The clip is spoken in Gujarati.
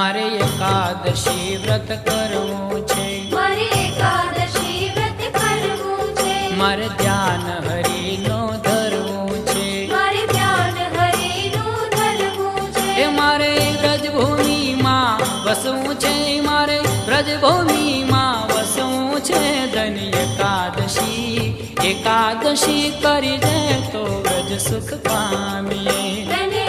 મારે એકાદશી વ્રત કરવું છે, મારે એકાદશી વ્રત કરવું છે, મારે ધ્યાન હરિનું ધરવું છે, મારે ધ્યાન હરિનું ધરવું છે. એ મારે વ્રજભૂમિમાં વસવું છે, મારે વ્રજભૂમિમાં વસવું છે. ધન્ય એકાદશી એકાદશી કરી દે તો વ્રજ સુખ પામીએ. ધન્ય